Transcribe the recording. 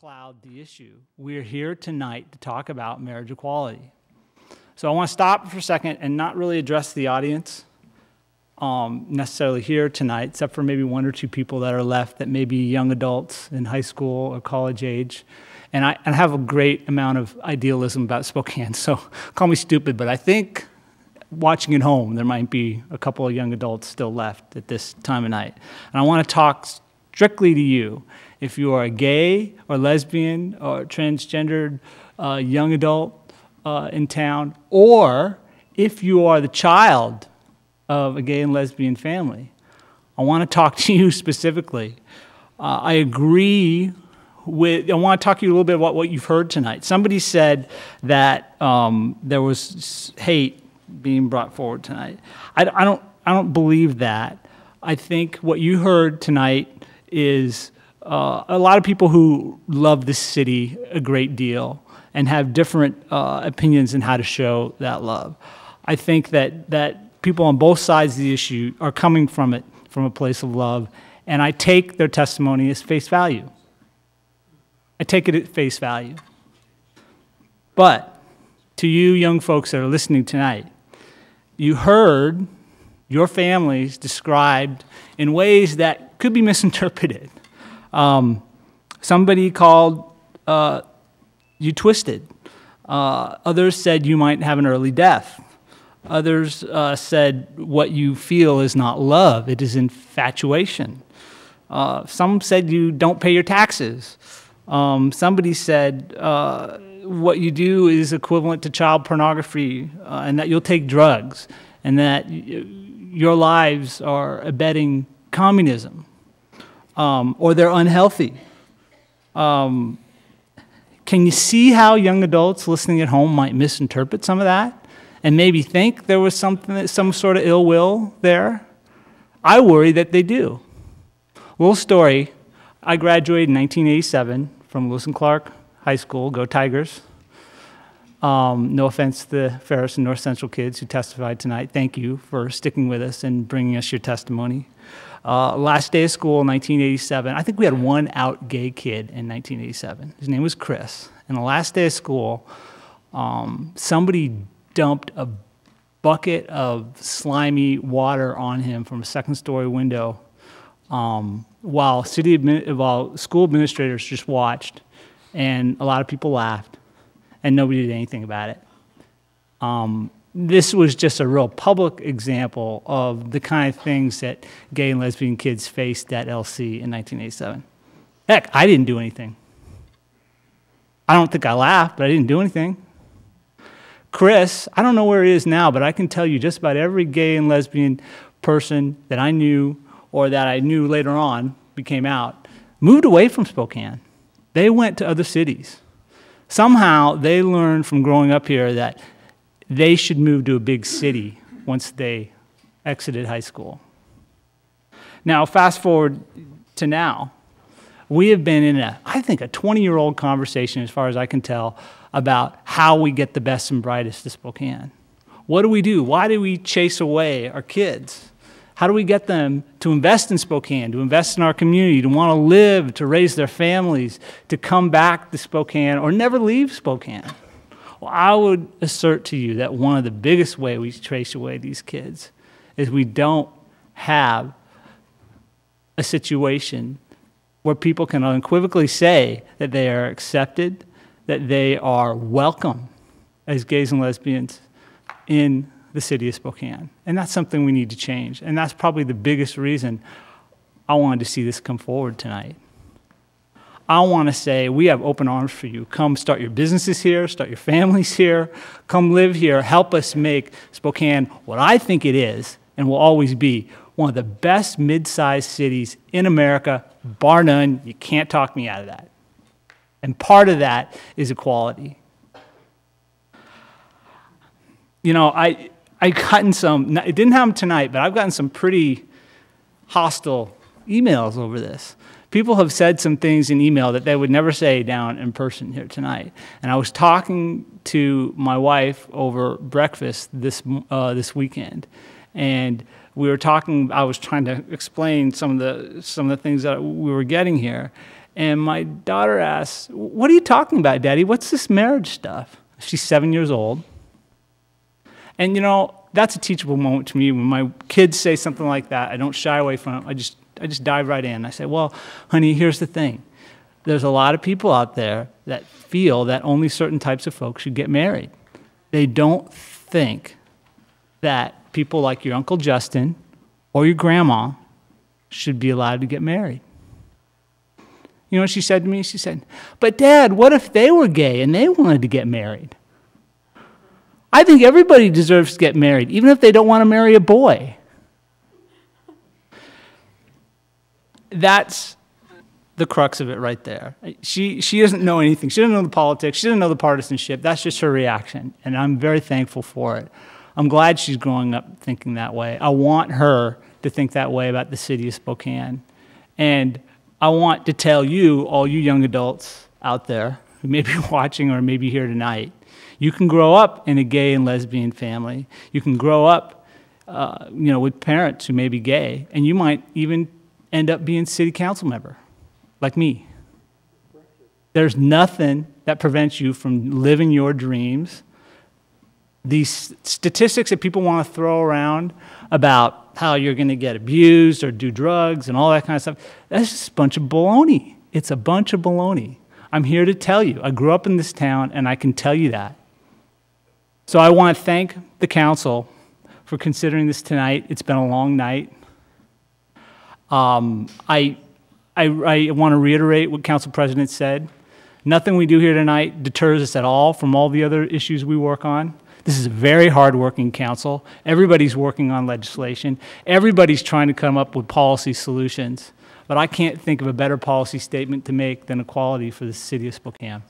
cloud the issue. We're here tonight to talk about marriage equality. So I want to stop for a second and not really address the audience necessarily here tonight, except for maybe one or two people that are left that may be young adults in high school or college age. And I have a great amount of idealism about Spokane, so call me stupid, but I think watching at home, there might be a couple of young adults still left at this time of night. And I want to talk strictly to you. If you are a gay or lesbian or transgendered young adult in town, or if you are the child of a gay and lesbian family, I want to talk to you specifically. I agree with, I want to talk to you a little bit about what you've heard tonight. Somebody said that there was hate being brought forward tonight. I don't believe that. I think what you heard tonight is a lot of people who love this city a great deal and have different opinions on how to show that love. I think that people on both sides of the issue are coming from it from a place of love, and I take their testimony as face value. I take it at face value. But to you young folks that are listening tonight, you heard your families described in ways that could be misinterpreted. Somebody called you twisted. Others said you might have an early death. Others said what you feel is not love, it is infatuation. Some said you don't pay your taxes. Somebody said what you do is equivalent to child pornography, and that you'll take drugs, and that your lives are abetting communism, or they're unhealthy. Can you see how young adults listening at home might misinterpret some of that and maybe think there was some sort of ill will there? I worry that they do. Little story, I graduated in 1987 from Lewis and Clark High School, go Tigers. No offense to the Ferris and North Central kids who testified tonight. Thank you for sticking with us and bringing us your testimony. Last day of school in 1987, I think we had one out gay kid in 1987. His name was Chris. And the last day of school, somebody dumped a bucket of slimy water on him from a second-story window while school administrators just watched, and a lot of people laughed, and nobody did anything about it. This was just a real public example of the kind of things that gay and lesbian kids faced at LC in 1987. Heck, I didn't do anything. I don't think I laughed, but I didn't do anything. Chris, I don't know where he is now, but I can tell you just about every gay and lesbian person that I knew or that I knew later on became out, moved away from Spokane. They went to other cities. Somehow they learned from growing up here that they should move to a big city once they exited high school. Now, fast forward to now. We have been in I think, a 20-year-old conversation, as far as I can tell, about how we get the best and brightest to Spokane. What do we do? Why do we chase away our kids? How do we get them to invest in Spokane, to invest in our community, to want to live, to raise their families, to come back to Spokane or never leave Spokane? Well, I would assert to you that one of the biggest ways we chase away these kids is we don't have a situation where people can unequivocally say that they are accepted, that they are welcome as gays and lesbians in the city of Spokane. And that's something we need to change. And that's probably the biggest reason I wanted to see this come forward tonight. I want to say we have open arms for you. Come start your businesses here, start your families here, come live here, help us make Spokane what I think it is and will always be one of the best mid-sized cities in America, bar none. You can't talk me out of that. And part of that is equality. You know, I gotten some, it didn't happen tonight, but I've gotten some pretty hostile emails over this. People have said some things in email that they would never say down in person here tonight. And I was talking to my wife over breakfast this weekend, and we were talking. I was trying to explain some of the things that we were getting here, And my daughter asks, "What are you talking about, Daddy? What's this marriage stuff?" She's 7 years old. And, you know, that's a teachable moment to me. When my kids say something like that, I don't shy away from it. I just dive right in. I say, "Well, honey, here's the thing. There's a lot of people out there that feel that only certain types of folks should get married. They don't think that people like your Uncle Justin or your grandma should be allowed to get married." You know what she said to me? She said, "But Dad, what if they were gay and they wanted to get married? I think everybody deserves to get married, even if they don't want to marry a boy." That's the crux of it right there. She doesn't know anything. She doesn't know the politics. She doesn't know the partisanship. That's just her reaction, and I'm very thankful for it. I'm glad she's growing up thinking that way. I want her to think that way about the city of Spokane. And I want to tell you, all you young adults out there who may be watching or maybe here tonight, you can grow up in a gay and lesbian family. You can grow up with parents who may be gay, and you might even end up being city council member, like me. There's nothing that prevents you from living your dreams. These statistics that people want to throw around about how you're going to get abused or do drugs and all that kind of stuff, that's just a bunch of baloney. It's a bunch of baloney. I'm here to tell you. I grew up in this town, and I can tell you that. So I want to thank the council for considering this tonight. It's been a long night. I want to reiterate what Council President said. Nothing we do here tonight deters us at all from all the other issues we work on. This is a very hard-working council. Everybody's working on legislation. Everybody's trying to come up with policy solutions. But I can't think of a better policy statement to make than equality for the city of Spokane.